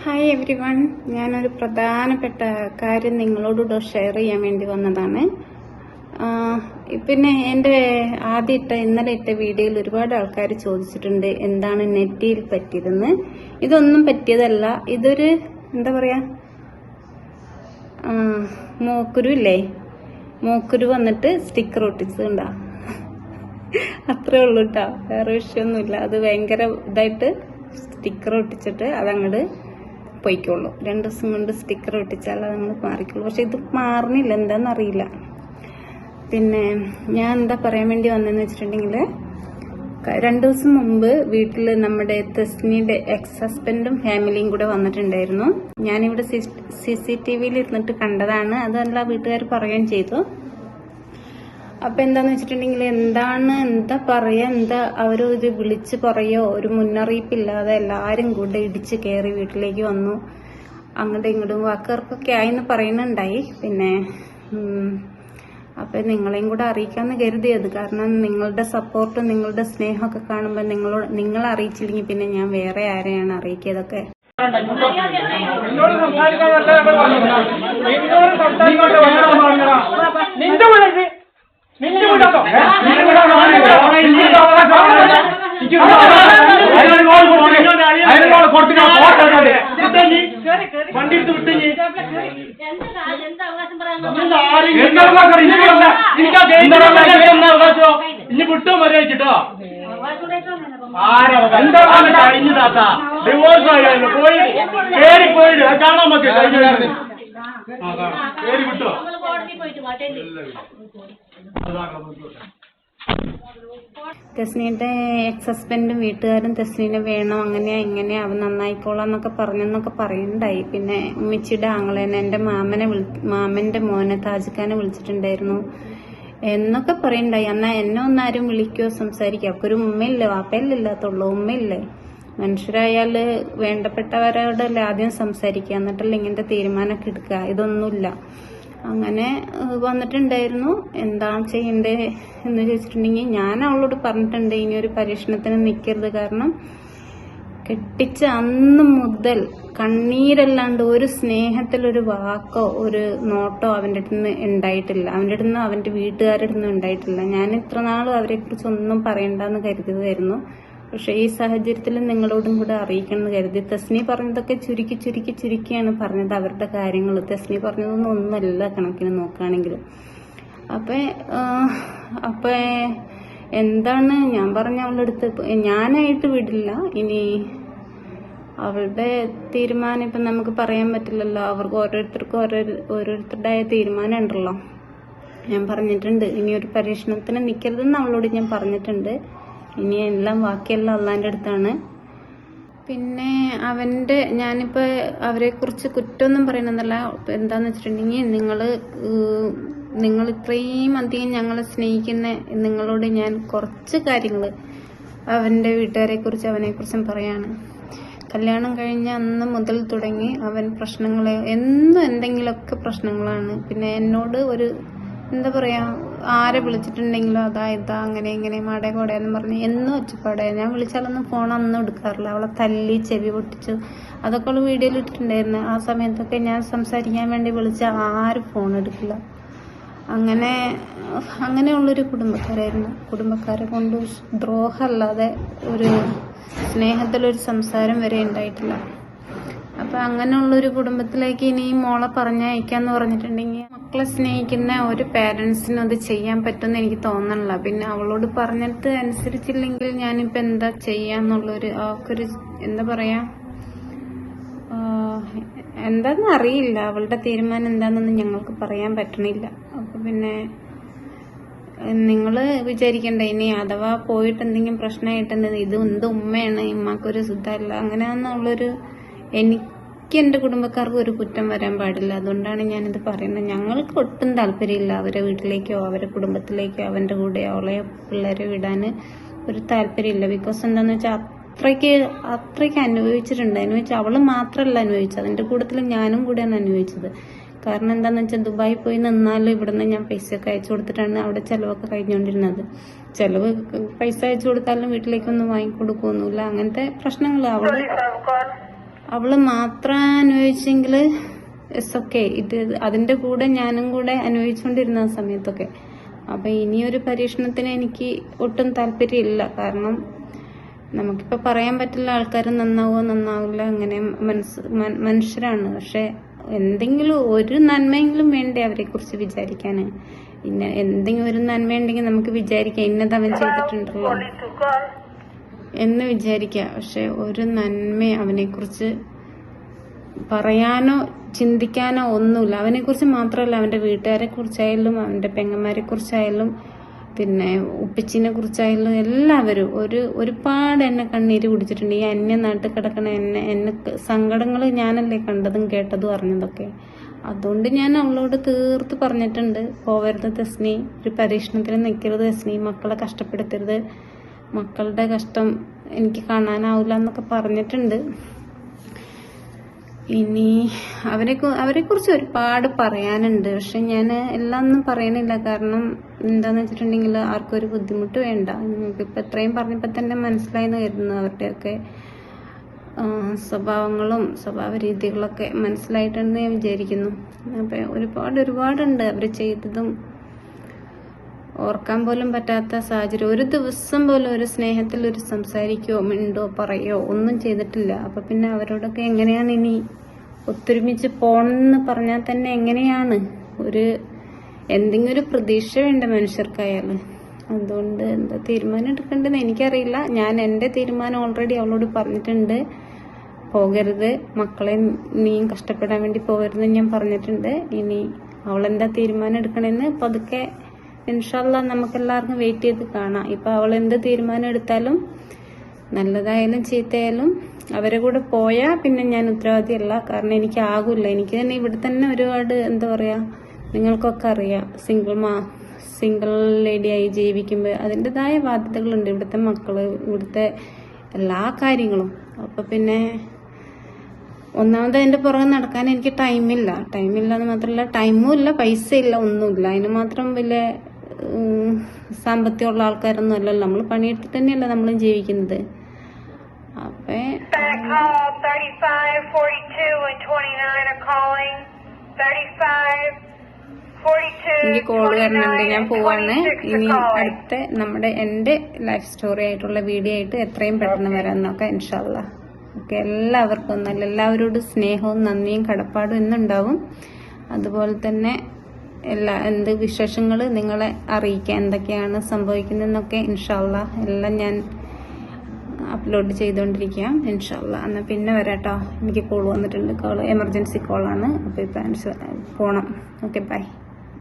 Hi every one, ഞാനൊരു പ്രധാനപ്പെട്ട കാര്യം നിങ്ങളോട് ഷെയർ ചെയ്യാൻ വേണ്ടി വന്നതാണ്. പിന്നെ എൻ്റെ ഇന്നലെ ഇട്ട വീഡിയോയിൽ ഒരുപാട് ആൾക്കാർ ചോദിച്ചിട്ടുണ്ട് എന്താണ് നെറ്റിയിൽ പറ്റിയതെന്ന്. ഇതൊന്നും പറ്റിയതല്ല. ഇതൊരു എന്താ പറയുക, മോക്കുരു ഇല്ലേ, മോക്കുരു വന്നിട്ട് സ്റ്റിക്കർ ഒട്ടിച്ചതുണ്ടാ, അത്രേ ഉള്ളൂ കേട്ടോ. വേറെ വിഷയമൊന്നുമില്ല. അത് ഭയങ്കര ഇതായിട്ട് സ്റ്റിക്കർ ഒട്ടിച്ചിട്ട് അതങ്ങോട്ട് പൊയ്ക്കുള്ളൂ. 2 ദിവസം കൊണ്ട് സ്റ്റിക്കർ ഒട്ടിച്ചാൽ അതങ്ങ് മാറിക്കുള്ളൂ. പക്ഷെ ഇത് മാറുന്നില്ല, എന്താണെന്നറിയില്ല. പിന്നെ ഞാൻ എന്താ പറയാൻ വേണ്ടി വന്നതെന്ന് വെച്ചിട്ടുണ്ടെങ്കിൽ, 2 ദിവസം മുമ്പ് വീട്ടിൽ നമ്മുടെ തെസ്നിയുടെ എക്സ് ഹസ്ബൻഡും ഫാമിലിയും കൂടെ വന്നിട്ടുണ്ടായിരുന്നു. ഞാനിവിടെ CCTV ഇരുന്നിട്ട് കണ്ടതാണ്. അതല്ല, വീട്ടുകാർ പറയുകയും ചെയ്തു. അപ്പൊ എന്താന്ന് വെച്ചിട്ടുണ്ടെങ്കിൽ, എന്താ പറയാ, അവരൊരു വിളിച്ച് പറയോ, ഒരു മുന്നറിയിപ്പില്ലാതെ എല്ലാരും കൂടെ ഇടിച്ച് കയറി വീട്ടിലേക്ക് വന്നു. അങ്ങോട്ടും ഇങ്ങോട്ടും വാക്കുകാർക്കൊക്കെ ആയിന്ന് പറയുന്നുണ്ടായി. പിന്നെ അപ്പൊ നിങ്ങളെയും കൂടെ അറിയിക്കാന്ന് കരുതിയത്. കാരണം നിങ്ങളുടെ സപ്പോർട്ടും നിങ്ങളുടെ സ്നേഹമൊക്കെ കാണുമ്പോൾ നിങ്ങളെ അറിയിച്ചില്ലെങ്കിൽ പിന്നെ ഞാൻ വേറെ ആരെയാണ് അറിയിക്കിയതൊക്കെ. ഇനി വിട്ടോ മര്യാദ ഡിവോഴ്സ് ആയാലും പോയി കാണാൻ മതി. വിട്ടോ തെസ്നിയുടെ എക്സ് ഹസ്ബൻഡും വീട്ടുകാരും തെസ്നിനെ വേണം, അങ്ങനെയാ ഇങ്ങനെയാ, അവൻ നന്നായിക്കോളാം എന്നൊക്കെ പറയുന്നുണ്ടായി. പിന്നെ ഉമ്മച്ചിയുടെ ആങ്ങളേനെ, എൻ്റെ മാമന്റെ മോനെ താജിക്കാനെ വിളിച്ചിട്ടുണ്ടായിരുന്നു എന്നൊക്കെ പറയുന്നുണ്ടായി. എന്നാൽ എന്നെ ഒന്നാരും വിളിക്കോ സംസാരിക്കോ, ഒക്കെ ഒരു ഉമ്മയില്ലേ, വാപ്പയില്ലാത്തുള്ളൂ, ഉമ്മയില്ലേ. മനുഷ്യരായാൽ വേണ്ടപ്പെട്ടവരോടല്ലേ ആദ്യം സംസാരിക്കുക, എന്നിട്ടല്ലേ ഇങ്ങനത്തെ തീരുമാനമൊക്കെ എടുക്കുക. ഇതൊന്നുമില്ല. അങ്ങനെ വന്നിട്ടുണ്ടായിരുന്നു. എന്താ ചെയ്യണ്ടേ എന്ന് ചോദിച്ചിട്ടുണ്ടെങ്കിൽ, ഞാൻ അവളോട് പറഞ്ഞിട്ടുണ്ട് ഇനി ഒരു പരീക്ഷണത്തിന് നിൽക്കരുത്. കാരണം കെട്ടിച്ച അന്ന് മുതൽ കണ്ണീരല്ലാണ്ട് ഒരു സ്നേഹത്തിലൊരു വാക്കോ ഒരു നോട്ടോ അവൻ്റെ അടുത്ത് നിന്ന് ഉണ്ടായിട്ടില്ല. അവൻ്റെ വീട്ടുകാരുടെ അടുത്ത് നിന്ന് ഉണ്ടായിട്ടില്ല. ഞാൻ ഇത്ര നാളും അവരെക്കുറിച്ച് ഒന്നും പറയണ്ടെന്ന് കരുതുകയായിരുന്നു. പക്ഷെ ഈ സാഹചര്യത്തിൽ നിങ്ങളോടും കൂടെ അറിയിക്കണമെന്ന് കരുതി. തെസ്നി പറഞ്ഞതൊക്കെ ചുരുക്കിയാണ് പറഞ്ഞത്, അവരുടെ കാര്യങ്ങൾ. തെസ്നി പറഞ്ഞതൊന്നും ഒന്നല്ല കണക്കിന് നോക്കുകയാണെങ്കിലും. അപ്പൊ എന്താണ് ഞാൻ പറഞ്ഞ അവളുടെ അടുത്ത്, ഞാനായിട്ട് വിടില്ല. ഇനി അവളുടെ തീരുമാനം ഇപ്പം നമുക്ക് പറയാൻ പറ്റില്ലല്ലോ. അവർക്ക് ഓരോരുത്തർക്കും ഓരോരുത്തരുടേതായ തീരുമാനം ഉണ്ടല്ലോ. ഞാൻ പറഞ്ഞിട്ടുണ്ട് ഇനി ഒരു പരീക്ഷണത്തിന് നിൽക്കരുതെന്ന് അവളോട് ഞാൻ പറഞ്ഞിട്ടുണ്ട്. ഇനി ബാക്കിയെല്ലാം അള്ളാൻ്റെ അടുത്താണ്. പിന്നെ ഞാനിപ്പോൾ അവരെക്കുറിച്ച് കുറ്റമൊന്നും പറയണമെന്നല്ല. എന്താന്ന് വെച്ചിട്ടുണ്ടെങ്കിൽ, നിങ്ങൾ ഇത്രയും അധികം ഞങ്ങളെ സ്നേഹിക്കുന്ന നിങ്ങളോട് ഞാൻ കുറച്ച് കാര്യങ്ങൾ അവൻ്റെ വീട്ടുകാരെക്കുറിച്ച് അവനെക്കുറിച്ചും പറയാണ്. കല്യാണം കഴിഞ്ഞ അന്ന് മുതൽ തുടങ്ങി അവൻ പ്രശ്നങ്ങൾ, എന്തെങ്കിലുമൊക്കെ പ്രശ്നങ്ങളാണ്. പിന്നെ എന്നോട് ഒരു എന്താ പറയാ, ആരെ വിളിച്ചിട്ടുണ്ടെങ്കിലോ ഇതാ അങ്ങനെ മാടേ കോടയെന്ന് പറഞ്ഞ് എന്നും ഒച്ചപ്പാടെ. ഞാൻ വിളിച്ചാലൊന്നും ഫോൺ അന്നും എടുക്കാറില്ല. അവളെ തല്ലി ചെവി പൊട്ടിച്ചു, അതൊക്കെ അവള് വീഡിയോയിൽ ഇട്ടിട്ടുണ്ടായിരുന്നു. ആ സമയത്തൊക്കെ ഞാൻ സംസാരിക്കാൻ വേണ്ടി വിളിച്ച ആരും ഫോൺ എടുക്കില്ല. അങ്ങനെയുള്ളൊരു കുടുംബക്കാരായിരുന്നു. കുടുംബക്കാരെ കൊണ്ട് ദ്രോഹമല്ലാതെ ഒരു സ്നേഹത്തിലൊരു സംസാരം വരെ ഉണ്ടായിട്ടില്ല. അപ്പൊ അങ്ങനെയുള്ളൊരു കുടുംബത്തിലേക്ക് ഇനി മോളെ പറഞ്ഞയക്കാന്ന് പറഞ്ഞിട്ടുണ്ടെങ്കിൽ, മക്കളെ സ്നേഹിക്കുന്ന ഒരു പേരൻസിനും അത് ചെയ്യാൻ പറ്റുമെന്ന് എനിക്ക് തോന്നണില്ല. പിന്നെ അവളോട് പറഞ്ഞിട്ട് അനുസരിച്ചില്ലെങ്കിൽ ഞാനിപ്പോ എന്താ ചെയ്യാന്നുള്ളൊരു അവക്കൊരു എന്താ പറയാ, എന്താന്ന് അറിയില്ല. അവളുടെ തീരുമാനം എന്താണെന്നൊന്നും ഞങ്ങൾക്ക് പറയാൻ പറ്റണില്ല. അപ്പൊ പിന്നെ നിങ്ങള് വിചാരിക്കണ്ട ഇനി അഥവാ പോയിട്ട് എന്തെങ്കിലും പ്രശ്നമായിട്ടുണ്ടെങ്കിൽ ഇത് എന്ത് ഉമ്മയാണ്, ഉമ്മക്കൊരു സുഖമല്ല, അങ്ങനെയാന്നുള്ളൊരു, എനിക്ക് എൻ്റെ കുടുംബക്കാർക്ക് ഒരു കുറ്റം വരാൻ പാടില്ല. അതുകൊണ്ടാണ് ഞാനിത് പറയുന്നത്. ഞങ്ങൾക്ക് ഒട്ടും താല്പര്യമില്ല അവരെ വീട്ടിലേക്കോ അവരെ കുടുംബത്തിലേക്കോ അവൻ്റെ കൂടെ അവളെ പിള്ളേരെ വിടാൻ ഒരു താല്പര്യമില്ല. ബിക്കോസ് എന്താന്ന് വെച്ചാൽ അത്രയ്ക്ക് അനുഭവിച്ചിട്ടുണ്ട്. അവള് മാത്രമല്ല അനുഭവിച്ചത്, അതിൻ്റെ കൂട്ടത്തിൽ ഞാനും കൂടെയാണ് അനുഭവിച്ചത്. കാരണം എന്താന്ന് വെച്ചാൽ ദുബായി പോയി നിന്നാലും ഇവിടുന്ന് ഞാൻ പൈസയൊക്കെ അയച്ചു കൊടുത്തിട്ടാണ് അവിടെ ചിലവൊക്കെ കഴിഞ്ഞുകൊണ്ടിരുന്നത്. പൈസ അയച്ചു കൊടുത്താലും വീട്ടിലേക്കൊന്നും വാങ്ങിക്കൊടുക്കൊന്നുമില്ല. അങ്ങനത്തെ പ്രശ്നങ്ങൾ അവള് മാത്രം അനുഭവിച്ചെങ്കിൽ ഇറ്റ്സ് ഓക്കെ. അതിന്റെ കൂടെ ഞാനും കൂടെ അനുഭവിച്ചുകൊണ്ടിരുന്ന ആ സമയത്തൊക്കെ. അപ്പൊ ഇനിയൊരു പരീക്ഷണത്തിന് എനിക്ക് ഒട്ടും താല്പര്യമില്ല. കാരണം നമുക്കിപ്പോൾ പറയാൻ പറ്റില്ല ആൾക്കാർ നന്നാവോ നന്നാവില്ല, അങ്ങനെ മനുഷ്യരാണ്. പക്ഷെ എന്തെങ്കിലും ഒരു നന്മയെങ്കിലും വേണ്ടേ അവരെ കുറിച്ച് വിചാരിക്കാൻ. പിന്നെ എന്തെങ്കിലും ഒരു നന്മയുണ്ടെങ്കിൽ നമുക്ക് വിചാരിക്കാം ഇന്നത് അവൻ ചെയ്തിട്ടുണ്ടല്ലോ എന്ന് വിചാരിക്കാം. പക്ഷെ ഒരു നന്മ അവനെക്കുറിച്ച് പറയാനോ ചിന്തിക്കാനോ ഒന്നുമില്ല. അവനെക്കുറിച്ച് മാത്രമല്ല, അവൻ്റെ വീട്ടുകാരെ കുറിച്ചായാലും അവൻ്റെ പെങ്ങന്മാരെ കുറിച്ചായാലും പിന്നെ ഉപ്പച്ചിനെ കുറിച്ചായാലും എല്ലാവരും ഒരുപാട് എന്നെ കണ്ണീര് കുടിച്ചിട്ടുണ്ട്. ഈ അന്യ നാട്ടിൽ കിടക്കണ എന്നെ സങ്കടങ്ങൾ ഞാനല്ലേ കണ്ടതും കേട്ടതും അറിഞ്ഞതൊക്കെ. അതുകൊണ്ട് ഞാൻ അവളോട് തീർത്ത് പറഞ്ഞിട്ടുണ്ട്, പോവരുത് തെസ്നി, ഒരു പരീക്ഷണത്തിന് നിൽക്കരുത് തെസ്നി, മക്കളെ കഷ്ടപ്പെടുത്തരുത്, മക്കളുടെ കഷ്ടം എനിക്ക് കാണാനാവില്ല എന്നൊക്കെ പറഞ്ഞിട്ടുണ്ട്. ഇനി അവരെക്കുറിച്ച് ഒരുപാട് പറയാനുണ്ട്. പക്ഷെ ഞാൻ എല്ലാം ഒന്നും പറയണില്ല. കാരണം എന്താന്ന് വെച്ചിട്ടുണ്ടെങ്കിൽ ആർക്കും ഒരു ബുദ്ധിമുട്ട് വേണ്ട. നിങ്ങൾക്കിപ്പോൾ ഇത്രയും പറഞ്ഞപ്പോൾ തന്നെ മനസ്സിലായെന്ന് കരുതുന്നു. അവരുടെയൊക്കെ സ്വഭാവങ്ങളും സ്വഭാവ രീതികളൊക്കെ മനസ്സിലായിട്ടുണ്ടെന്ന് ഞാൻ വിചാരിക്കുന്നു. അപ്പം ഒരുപാടുണ്ട് അവർ ചെയ്തതും ഓർക്കാൻ പോലും പറ്റാത്ത സാഹചര്യം. ഒരു ദിവസം പോലും ഒരു സ്നേഹത്തിൽ ഒരു സംസാരിക്കുകയോ മിണ്ടോ പറയോ ഒന്നും ചെയ്തിട്ടില്ല. അപ്പൊ പിന്നെ അവരോടൊക്കെ എങ്ങനെയാണ് ഇനി ഒത്തൊരുമിച്ച് പോണെന്ന് പറഞ്ഞാൽ തന്നെ എങ്ങനെയാണ്? എന്തെങ്കിലും ഒരു പ്രതീക്ഷ വേണ്ട മനുഷ്യർക്കായാലും. അതുകൊണ്ട് എന്താ തീരുമാനം എടുക്കേണ്ടതെന്ന് എനിക്കറിയില്ല. ഞാൻ എൻ്റെ തീരുമാനം ഓൾറെഡി അവളോട് പറഞ്ഞിട്ടുണ്ട്. പോകരുത്, മക്കളെ നീയും കഷ്ടപ്പെടാൻ വേണ്ടി പോകരുത് ഞാൻ പറഞ്ഞിട്ടുണ്ട്. ഇനി അവളെന്താ തീരുമാനം എടുക്കണമെന്ന് പതുക്കെ ഇൻഷാ അല്ലാഹ് നമുക്കെല്ലാവർക്കും വെയിറ്റ് ചെയ്ത് കാണാം. ഇപ്പൊ അവൾ എന്ത് തീരുമാനം എടുത്താലും നല്ലതായാലും ചീത്തയായാലും അവരെ കൂടെ പോയാൽ പിന്നെ ഞാൻ ഉത്തരവാദിയല്ല. കാരണം എനിക്ക് ആകില്ല. എനിക്ക് തന്നെ ഇവിടെ തന്നെ ഒരുപാട് എന്താ പറയാ, നിങ്ങൾക്കൊക്കെ അറിയാം, സിംഗിൾ ലേഡിയായി ജീവിക്കുമ്പോൾ അതിൻ്റെതായ ബാധ്യതകളുണ്ട്. ഇവിടുത്തെ മക്കള്, ഇവിടുത്തെ എല്ലാ കാര്യങ്ങളും. അപ്പൊ പിന്നെ ഒന്നാമത് അതിന്റെ പുറകെ നടക്കാൻ എനിക്ക് ടൈമില്ല എന്ന് മാത്രമല്ല, ടൈമും ഇല്ല, പൈസ ഇല്ല, ഒന്നുമില്ല. അതിന് മാത്രം വലിയ സാമ്പത്തികമുള്ള ആൾക്കാരൊന്നും അല്ലല്ലോ. നമ്മൾ പണിയെടുത്തിട്ട് തന്നെയല്ല നമ്മളും ജീവിക്കുന്നത്. അപ്പൊ എനിക്ക് കോള് വരുന്നുണ്ട്, ഞാൻ പോവാണ്. ഇനി അടുത്ത എന്റെ ലൈഫ് സ്റ്റോറി ആയിട്ടുള്ള വീഡിയോ ആയിട്ട് എത്രയും പെട്ടെന്ന് വരാൻ നോക്കാം ഇൻഷാ അല്ലാഹ്. ഓക്കെ, എല്ലാവർക്കും എല്ലാവരോടും സ്നേഹവും നന്ദിയും കടപ്പാടും എന്നുണ്ടാവും. അതുപോലെ തന്നെ എന്ത് വിശേഷങ്ങൾ നിങ്ങളെ അറിയിക്കാൻ, എന്തൊക്കെയാണ് സംഭവിക്കുന്നതെന്നൊക്കെ ഇൻഷാ അല്ലാഹ് എല്ലാം ഞാൻ അപ്ലോഡ് ചെയ്തുകൊണ്ടിരിക്കാം ഇൻഷാ അല്ലാഹ്. എന്നാൽ പിന്നെ വരാട്ടോ, എനിക്ക് കോൾ വന്നിട്ടുണ്ട്. കോൾ എമർജൻസി കോളാണ്. അപ്പോൾ ഇപ്പം പോണം. Okay, by.